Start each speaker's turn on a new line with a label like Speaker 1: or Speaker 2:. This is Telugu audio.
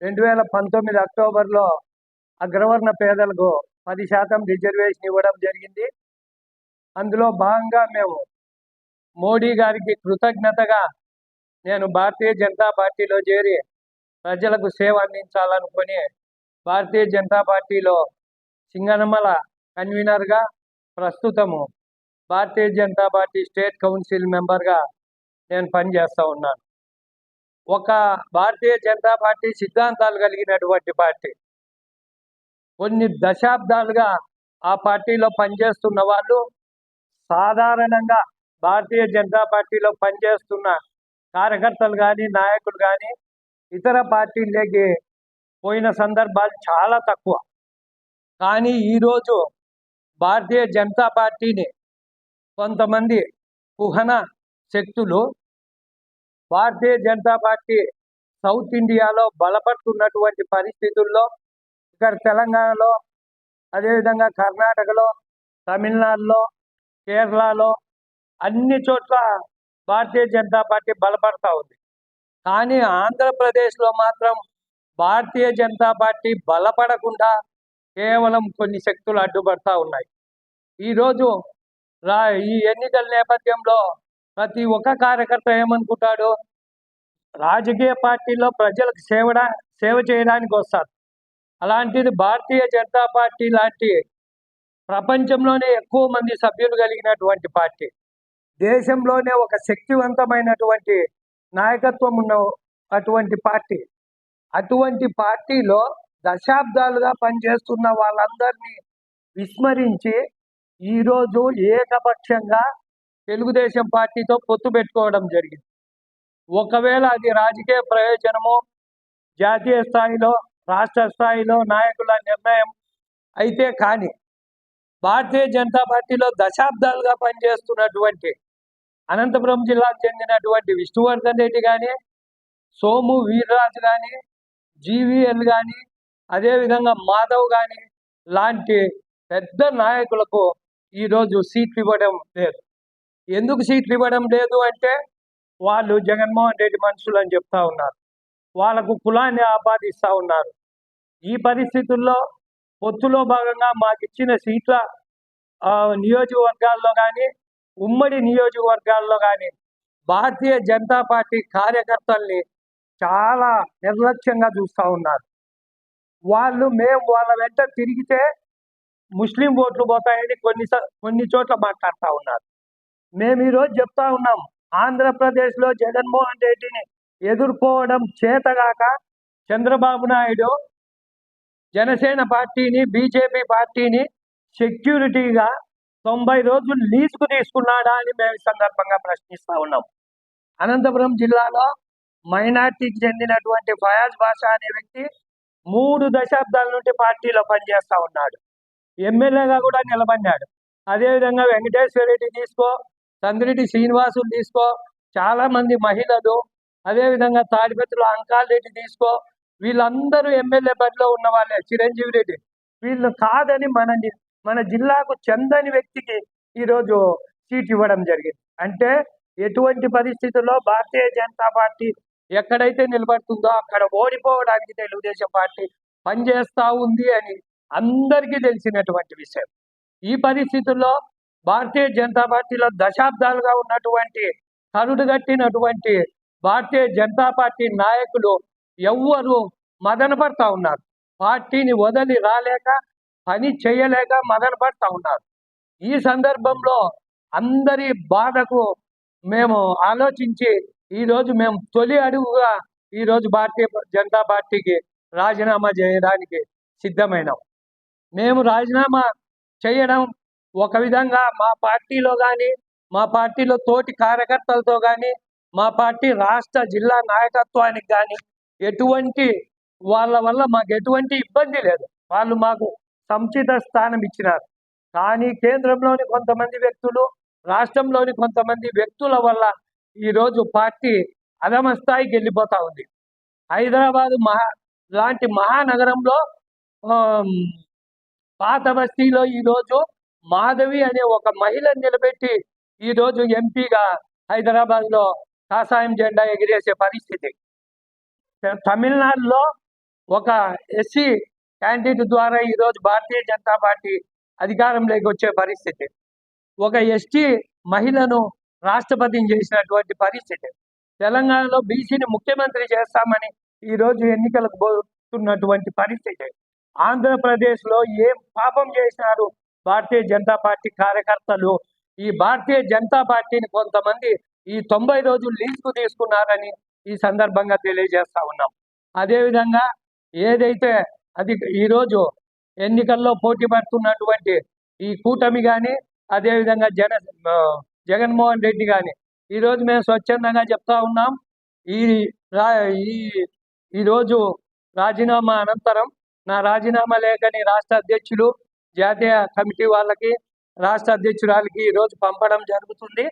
Speaker 1: 2019 అక్టోబర్లో అగ్రవర్ణ పేదలకు 10% రిజర్వేషన్ ఇవ్వడం జరిగింది. అందులో భాగంగా మేము మోడీ గారికి కృతజ్ఞతగా నేను భారతీయ జనతా పార్టీలో చేరి ప్రజలకు సేవ అందించాలనుకొని భారతీయ జనతా పార్టీలో సింగనమల కన్వీనర్గా, ప్రస్తుతము Bharatiya Janata party state council మెంబర్గా నేను పనిచేస్తూ ఉన్నాను. ఒక భారతీయ జనతా పార్టీ సిద్ధాంతాలు కలిగినటువంటి పార్టీ. కొన్ని దశాబ్దాలుగా ఆ పార్టీలో పనిచేస్తున్న వాళ్ళు సాధారణంగా భారతీయ జనతా పార్టీలో పనిచేస్తున్న కార్యకర్తలు కానీ, నాయకులు కానీ ఇతర పార్టీలకి పోయిన సందర్భాలు చాలా తక్కువ. కానీ ఈరోజు భారతీయ జనతా పార్టీని కొంతమంది కుహన శక్తులు భారతీయ జనతా పార్టీ సౌత్ ఇండియాలో బలపడుతున్నటువంటి పరిస్థితుల్లో, ఇక్కడ తెలంగాణలో, అదేవిధంగా కర్ణాటకలో, తమిళనాడులో, కేరళలో అన్ని చోట్ల భారతీయ జనతా పార్టీ బలపడతా ఉంది. కానీ ఆంధ్రప్రదేశ్లో మాత్రం భారతీయ జనతా పార్టీ బలపడకుండా కేవలం కొన్ని శక్తులు అడ్డుపడతా ఉన్నాయి. ఈరోజు ఈ ఎన్నికల నేపథ్యంలో ప్రతి ఒక్క కార్యకర్త ఏమనుకుంటాడు, రాజకీయ పార్టీలో ప్రజలకు సేవ చేయడానికి వస్తారు. అలాంటిది భారతీయ జనతా పార్టీ లాంటి ప్రపంచంలోనే ఎక్కువ మంది సభ్యులు కలిగినటువంటి పార్టీ, దేశంలోనే ఒక శక్తివంతమైనటువంటి నాయకత్వం ఉన్న అటువంటి పార్టీ, అటువంటి పార్టీలో దశాబ్దాలుగా పనిచేస్తున్న వాళ్ళందరినీ విస్మరించి ఈరోజు ఏకపక్షంగా తెలుగుదేశం పార్టీతో పొత్తు పెట్టుకోవడం జరిగింది. ఒకవేళ అది రాజకీయ ప్రయోజనము, జాతీయ స్థాయిలో, రాష్ట్ర స్థాయిలో నాయకుల నిర్ణయం అయితే కానీ భారతీయ జనతా పార్టీలో దశాబ్దాలుగా పనిచేస్తున్నటువంటి అనంతపురం జిల్లాకు చెందినటువంటి విష్ణువర్ధన్ రెడ్డి కానీ, సోము వీర్రాజు కానీ, జీవీఎల్ కానీ, అదేవిధంగా మాధవ్ కానీ లాంటి పెద్ద నాయకులకు ఈరోజు సీట్లు ఇవ్వడం లేదు. ఎందుకు సీట్లు ఇవ్వడం లేదు అంటే వాళ్ళు జగన్మోహన్ రెడ్డి మనుషులు అని చెప్తా ఉన్నారు, వాళ్ళకు కులాన్ని ఆపాదిస్తూ ఉన్నారు. ఈ పరిస్థితుల్లో పొత్తులో భాగంగా మాకు ఇచ్చిన సీట్ల నియోజకవర్గాల్లో కానీ, ఉమ్మడి నియోజకవర్గాల్లో కానీ భారతీయ జనతా పార్టీ కార్యకర్తల్ని చాలా నిర్లక్ష్యంగా చూస్తూ ఉన్నారు. మేము వాళ్ళ వెంట తిరిగితే ముస్లిం ఓట్లు పోతాయని కొన్ని చోట్ల మాట్లాడుతూ ఉన్నారు. మేము ఈరోజు చెప్తా ఉన్నాం, ఆంధ్రప్రదేశ్లో జగన్మోహన్ రెడ్డిని ఎదుర్కోవడం చేతగాక చంద్రబాబు నాయుడు జనసేన పార్టీని, బీజేపీ పార్టీని సెక్యూరిటీగా 90 రోజులు లీజుకు తీసుకున్నాడా అని మేము సందర్భంగా ప్రశ్నిస్తూ ఉన్నాం. అనంతపురం జిల్లాలో మైనార్టీకి చెందినటువంటి ఫయాజ్ బాషా అనే వ్యక్తి 3 దశాబ్దాల నుండి పార్టీలో పనిచేస్తూ ఉన్నాడు, ఎమ్మెల్యేగా కూడా నిలబడినాడు. అదేవిధంగా వెంకటేశ్వర రెడ్డి తీసుకో, చంద్రెడ్డి శ్రీనివాసులు తీసుకో, చాలామంది మహిళలు, అదేవిధంగా తాడిపత్రిలో అంకాల్ రెడ్డి తీసుకో, వీళ్ళందరూ ఎమ్మెల్యే బరిలో ఉన్న వాళ్ళే. చిరంజీవి రెడ్డి వీళ్ళు కాదని మన జిల్లాకు చెందని వ్యక్తికి ఈరోజు సీట్ ఇవ్వడం జరిగింది. అంటే ఎటువంటి పరిస్థితుల్లో భారతీయ జనతా పార్టీ ఎక్కడైతే నిలబడుతుందో అక్కడ ఓడిపోవడానికి తెలుగుదేశం పార్టీ పనిచేస్తూ ఉంది అని అందరికీ తెలిసినటువంటి విషయం. ఈ పరిస్థితుల్లో భారతీయ జనతా పార్టీలో దశాబ్దాలుగా ఉన్నటువంటి కరుడుగట్టినటువంటి భారతీయ జనతా పార్టీ నాయకులు ఎవ్వరూ మదన పడతా ఉన్నారు. పార్టీని వదిలి రాలేక, పని చేయలేక మదన పడతా ఉన్నారు. ఈ సందర్భంలో అందరి బాధకు మేము ఆలోచించి ఈరోజు మేము తొలి అడుగుగా ఈరోజు భారతీయ జనతా పార్టీకి రాజీనామా చేయడానికి సిద్ధమైనాం. మేము రాజీనామా చేయడం ఒక విధంగా మా పార్టీలో కానీ, మా పార్టీలో తోటి కార్యకర్తలతో కానీ, మా పార్టీ రాష్ట్ర జిల్లా నాయకత్వానికి కానీ ఎటువంటి వాళ్ళ వల్ల మాకు ఎటువంటి ఇబ్బంది లేదు. వాళ్ళు మాకు సముచిత స్థానం ఇచ్చినారు. కానీ కేంద్రంలోని కొంతమంది వ్యక్తులు, రాష్ట్రంలోని కొంతమంది వ్యక్తుల వల్ల ఈరోజు పార్టీ అధమ స్థాయికి వెళ్ళిపోతూ ఉంది. హైదరాబాదు లాంటి మహానగరంలో పాత బస్తీలో ఈరోజు మాధవి అనే ఒక మహిళను నిలబెట్టి ఈరోజు ఎంపీగా హైదరాబాద్లో కాషాయం జెండా ఎగిరేసే పరిస్థితి. తమిళనాడులో ఒక ఎస్సీ క్యాండిడేట్ ద్వారా ఈరోజు భారతీయ జనతా పార్టీ అధికారంలోకి వచ్చే పరిస్థితి, ఒక ఎస్టీ మహిళను రాష్ట్రపతిని చేసినటువంటి పరిస్థితి, తెలంగాణలో బీసీని ముఖ్యమంత్రి చేస్తామని ఈరోజు ఎన్నికలకు పోతున్నటువంటి పరిస్థితి, ఆంధ్రప్రదేశ్లో ఏం పాపం చేసినారు భారతీయ జనతా పార్టీ కార్యకర్తలు? ఈ భారతీయ జనతా పార్టీని కొంతమంది ఈ 90 రోజులు లీజుకు తీసుకున్నారని ఈ సందర్భంగా తెలియజేస్తా ఉన్నాం. అదేవిధంగా ఏదైతే అది ఈరోజు ఎన్నికల్లో పోటీ పడుతున్నటువంటి ఈ కూటమి కానీ, అదేవిధంగా జగన్మోహన్ రెడ్డి కానీ, ఈరోజు మేము స్వచ్ఛందంగా చెప్తా ఉన్నాం, ఈ ఈరోజు రాజీనామా అనంతరం నా రాజీనామా లేఖని రాష్ట్ర అధ్యక్షులు, జాతీయ కమిటీ వాళ్ళకి, రాష్ట్ర అధ్యక్షురాలకి ఈరోజు పంపడం జరుగుతుంది.